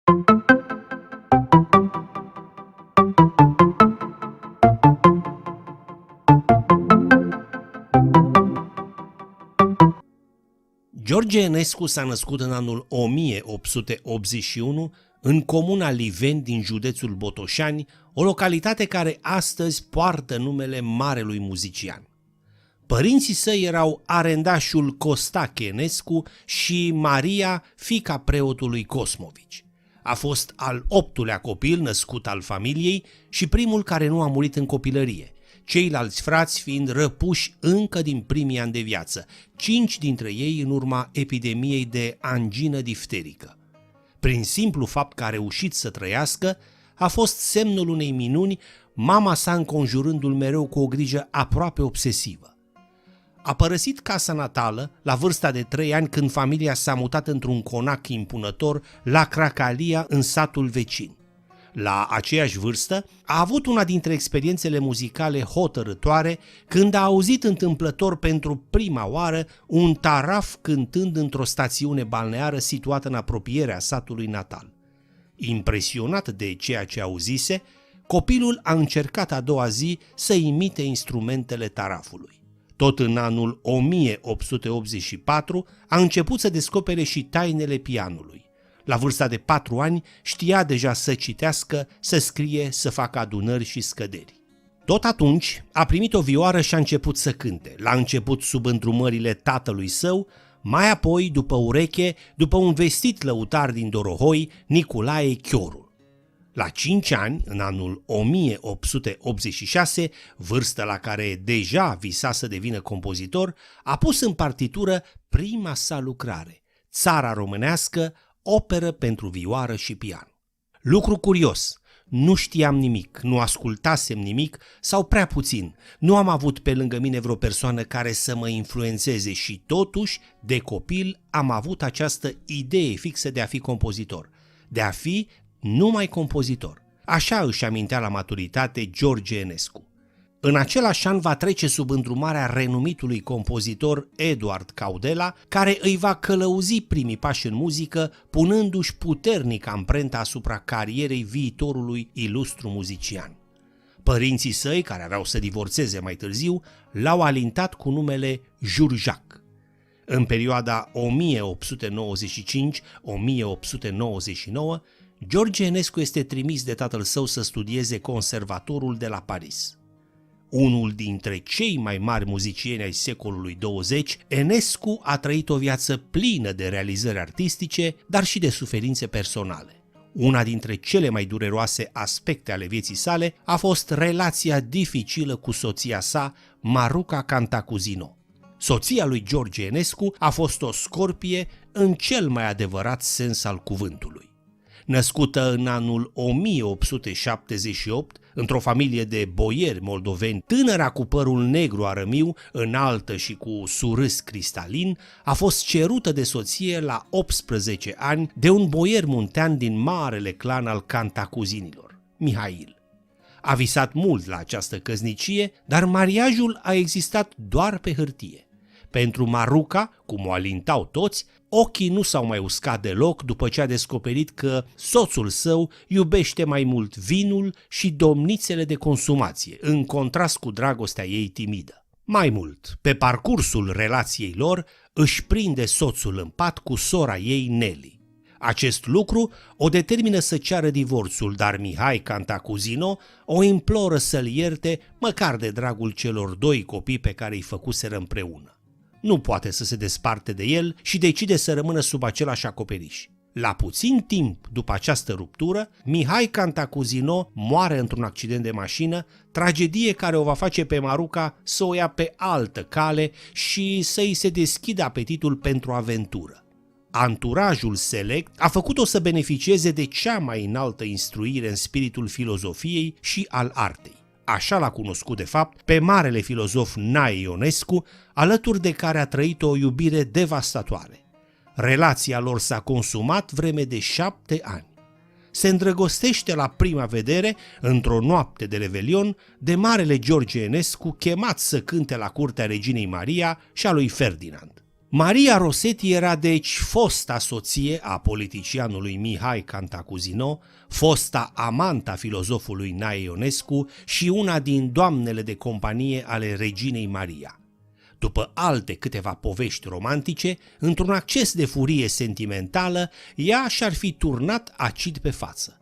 George Enescu s-a născut în anul 1881 în comuna Liveni din județul Botoșani, o localitate care astăzi poartă numele marelui muzician. Părinții săi erau arendașul Costache Enescu și Maria, fiica preotului Cosmovici. A fost al 8-lea copil născut al familiei și primul care nu a murit în copilărie, ceilalți frați fiind răpuși încă din primii ani de viață, 5 dintre ei în urma epidemiei de angină difterică. Prin simplu fapt că a reușit să trăiască, a fost semnul unei minuni, mama sa înconjurându-l mereu cu o grijă aproape obsesivă. A părăsit casa natală la vârsta de 3 ani când familia s-a mutat într-un conac impunător la Cracalia, în satul vecin. La aceeași vârstă a avut una dintre experiențele muzicale hotărâtoare când a auzit întâmplător pentru prima oară un taraf cântând într-o stațiune balneară situată în apropierea satului natal. Impresionat de ceea ce auzise, copilul a încercat a doua zi să imite instrumentele tarafului. Tot în anul 1884 a început să descopere și tainele pianului. La vârsta de 4 ani știa deja să citească, să scrie, să facă adunări și scăderi. Tot atunci a primit o vioară și a început să cânte, la început sub îndrumările tatălui său, mai apoi după ureche, după un vestit lăutar din Dorohoi, Nicolae Chiorul. La 5 ani, în anul 1886, vârstă la care deja visa să devină compozitor, a pus în partitură prima sa lucrare, Țara românească, operă pentru vioară și pian. Lucru curios, nu știam nimic, nu ascultasem nimic sau prea puțin, nu am avut pe lângă mine vreo persoană care să mă influențeze și totuși, de copil, am avut această idee fixă de a fi compozitor, de a fi numai compozitor. Așa își amintea la maturitate George Enescu. În același an va trece sub îndrumarea renumitului compozitor Eduard Caudela, care îi va călăuzi primii pași în muzică, punându-și puternic amprenta asupra carierei viitorului ilustru muzician. Părinții săi, care aveau să divorțeze mai târziu, l-au alintat cu numele Jurjac. În perioada 1895-1899, George Enescu este trimis de tatăl său să studieze conservatorul de la Paris. Unul dintre cei mai mari muzicieni ai secolului 20, Enescu a trăit o viață plină de realizări artistice, dar și de suferințe personale. Una dintre cele mai dureroase aspecte ale vieții sale a fost relația dificilă cu soția sa, Maruca Cantacuzino. Soția lui George Enescu a fost o scorpie în cel mai adevărat sens al cuvântului. Născută în anul 1878, într-o familie de boieri moldoveni, tânăra cu părul negru arămiu, înaltă și cu surâs cristalin, a fost cerută de soție la 18 ani de un boier muntean din marele clan al Cantacuzinilor, Mihail. A visat mult la această căsnicie, dar mariajul a existat doar pe hârtie. Pentru Maruca, cum o alintau toți, ochii nu s-au mai uscat deloc după ce a descoperit că soțul său iubește mai mult vinul și domnițele de consumație, în contrast cu dragostea ei timidă. Mai mult, pe parcursul relației lor, își prinde soțul în pat cu sora ei Nelly. Acest lucru o determină să ceară divorțul, dar Mihai Cantacuzino o imploră să-l ierte, măcar de dragul celor 2 copii pe care îi făcuseră împreună. Nu poate să se desparte de el și decide să rămână sub același acoperiș. La puțin timp după această ruptură, Mihai Cantacuzino moare într-un accident de mașină, tragedie care o va face pe Maruca să o ia pe altă cale și să îi se deschidă apetitul pentru aventură. Anturajul select a făcut-o să beneficieze de cea mai înaltă instruire în spiritul filozofiei și al artei. Așa l-a cunoscut de fapt pe marele filozof Nae Ionescu, alături de care a trăit o iubire devastatoare. Relația lor s-a consumat vreme de 7 ani. Se îndrăgostește la prima vedere, într-o noapte de revelion, de marele George Enescu, chemat să cânte la curtea reginei Maria și a lui Ferdinand. Maria Rossetti era deci fosta soție a politicianului Mihai Cantacuzino, fosta amanta filozofului Nae Ionescu și una din doamnele de companie ale reginei Maria. După alte câteva povești romantice, într-un acces de furie sentimentală, ea și-ar fi turnat acid pe față.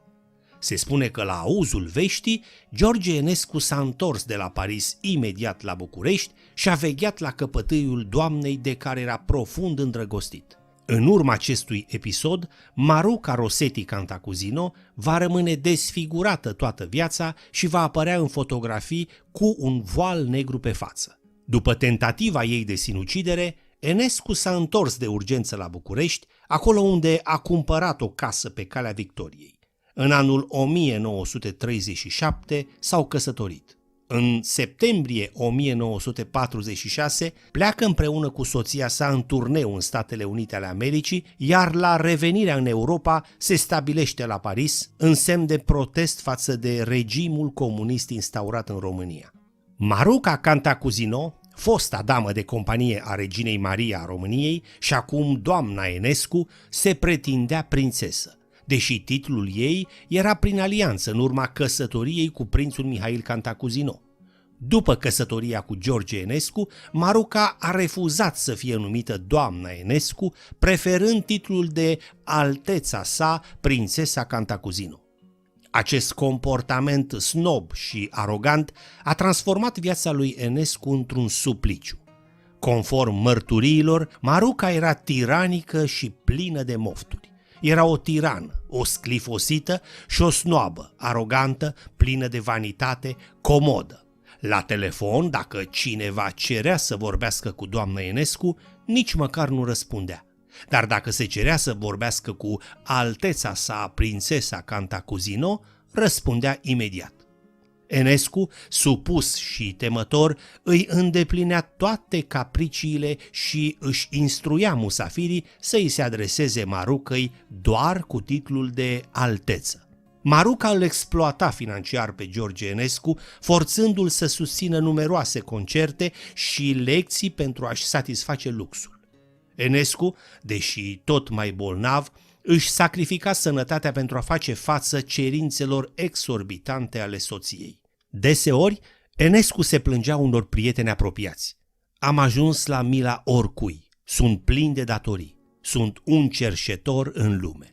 Se spune că la auzul veștii, George Enescu s-a întors de la Paris imediat la București și a vegheat la căpătâiul doamnei de care era profund îndrăgostit. În urma acestui episod, Maruca Rossetti Cantacuzino va rămâne desfigurată toată viața și va apărea în fotografii cu un voal negru pe față. După tentativa ei de sinucidere, Enescu s-a întors de urgență la București, acolo unde a cumpărat o casă pe Calea Victoriei. În anul 1937 s-au căsătorit. În septembrie 1946 pleacă împreună cu soția sa în turneu în Statele Unite ale Americii, iar la revenirea în Europa se stabilește la Paris în semn de protest față de regimul comunist instaurat în România. Maruca Cantacuzino, fosta damă de companie a reginei Maria a României și acum doamna Enescu, se pretindea prințesă, deși titlul ei era prin alianță în urma căsătoriei cu prințul Mihail Cantacuzino. După căsătoria cu George Enescu, Maruca a refuzat să fie numită doamna Enescu, preferând titlul de Alteța sa, prințesa Cantacuzino. Acest comportament snob și arogant a transformat viața lui Enescu într-un supliciu. Conform mărturiilor, Maruca era tiranică și plină de mofturi. Era o tirană, o sclifosită și o snoabă, arogantă, plină de vanitate, comodă. La telefon, dacă cineva cerea să vorbească cu doamna Enescu, nici măcar nu răspundea. Dar dacă se cerea să vorbească cu alteța sa, prințesa Cantacuzino, răspundea imediat. Enescu, supus și temător, îi îndeplinea toate capriciile și își instruia musafirii să îi se adreseze Marucăi doar cu titlul de alteță. Maruca îl exploata financiar pe George Enescu, forțându-l să susțină numeroase concerte și lecții pentru a-și satisface luxul. Enescu, deși tot mai bolnav, își sacrifica sănătatea pentru a face față cerințelor exorbitante ale soției. Deseori, Enescu se plângea unor prieteni apropiați. Am ajuns la mila oricui, sunt plin de datorii, sunt un cerșetor în lume.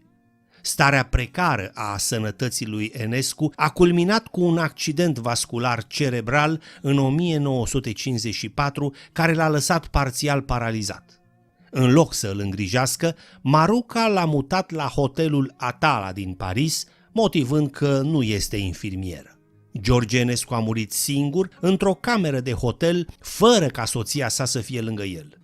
Starea precară a sănătății lui Enescu a culminat cu un accident vascular cerebral în 1954 care l-a lăsat parțial paralizat. În loc să îl îngrijească, Maruca l-a mutat la hotelul Atala din Paris, motivând că nu este infirmieră. George Enescu a murit singur într-o cameră de hotel, fără ca soția sa să fie lângă el.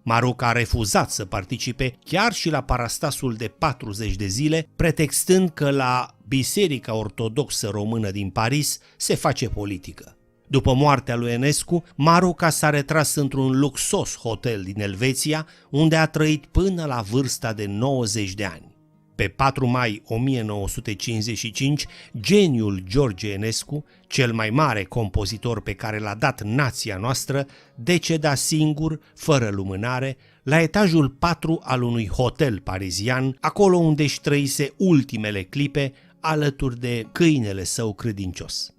Maruca a refuzat să participe chiar și la parastasul de 40 de zile, pretextând că la Biserica Ortodoxă Română din Paris se face politică. După moartea lui Enescu, Maruca s-a retras într-un luxos hotel din Elveția, unde a trăit până la vârsta de 90 de ani. Pe 4 mai 1955, geniul George Enescu, cel mai mare compozitor pe care l-a dat nația noastră, deceda singur, fără lumânare, la etajul 4 al unui hotel parizian, acolo unde își trăise ultimele clipe alături de câinele său credincios.